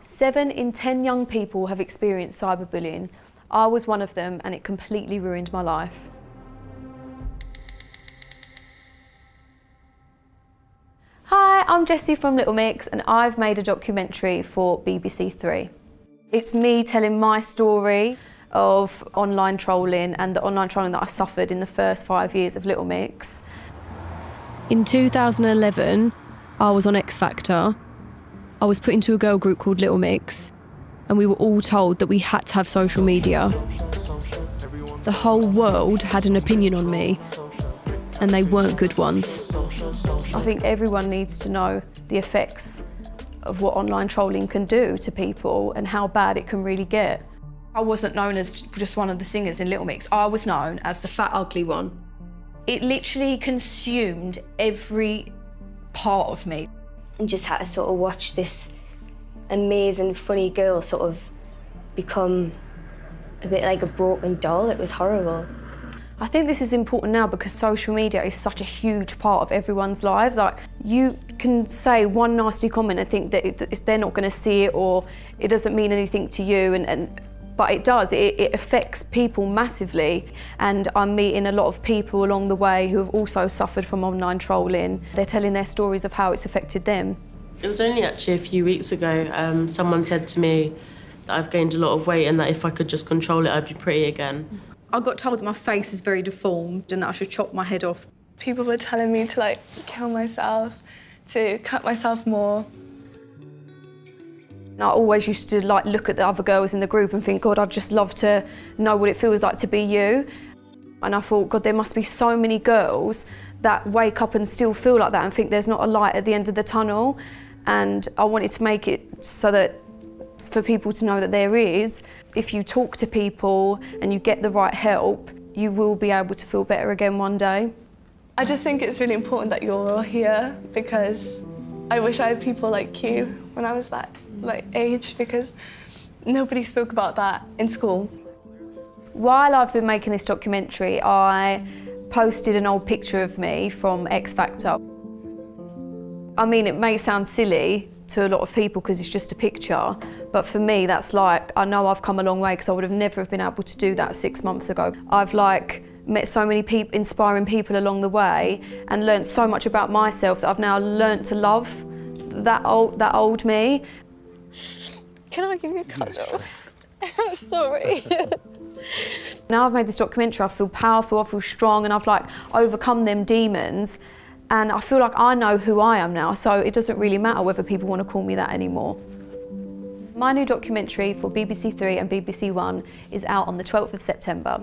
7 in 10 young people have experienced cyberbullying. I was one of them and it completely ruined my life. Hi, I'm Jessie from Little Mix and I've made a documentary for BBC Three. It's me telling my story of online trolling and the online trolling that I suffered in the first 5 years of Little Mix. In 2011, I was on X Factor. I was put into a girl group called Little Mix and we were all told that we had to have social media. The whole world had an opinion on me and they weren't good ones. I think everyone needs to know the effects of what online trolling can do to people and how bad it can really get. I wasn't known as just one of the singers in Little Mix. I was known as the fat, ugly one. It literally consumed every part of me. And just had to sort of watch this amazing, funny girl sort of become a bit like a broken doll. It was horrible. I think this is important now because social media is such a huge part of everyone's lives. Like, you can say one nasty comment and think that they're not going to see it or it doesn't mean anything to you, but it does. It affects people massively, and I'm meeting a lot of people along the way who have also suffered from online trolling. They're telling their stories of how it's affected them. It was only actually a few weeks ago, someone said to me that I've gained a lot of weight and that if I could just control it, I'd be pretty again. I got told that my face is very deformed and that I should chop my head off. People were telling me to kill myself, to cut myself more. I always used to look at the other girls in the group and think, God, I'd just love to know what it feels like to be you. And I thought, God, there must be so many girls that wake up and still feel like that and think there's not a light at the end of the tunnel. And I wanted to make it so that for people to know that there is. If you talk to people and you get the right help, you will be able to feel better again one day. I just think it's really important that you're all here because I wish I had people like you when I was that age, because nobody spoke about that in school. While I've been making this documentary, I posted an old picture of me from X Factor. I mean, it may sound silly to a lot of people because it's just a picture, but for me that's I know I've come a long way because I would have never have been able to do that 6 months ago. I've met so many inspiring people along the way and learnt so much about myself that I've now learnt to love that old me. Can I give you a cuddle? I'm sorry. Now I've made this documentary, I feel powerful, I feel strong, and I've overcome them demons, and I feel like I know who I am now, so it doesn't really matter whether people want to call me that anymore. My new documentary for BBC Three and BBC One is out on the 12th of September.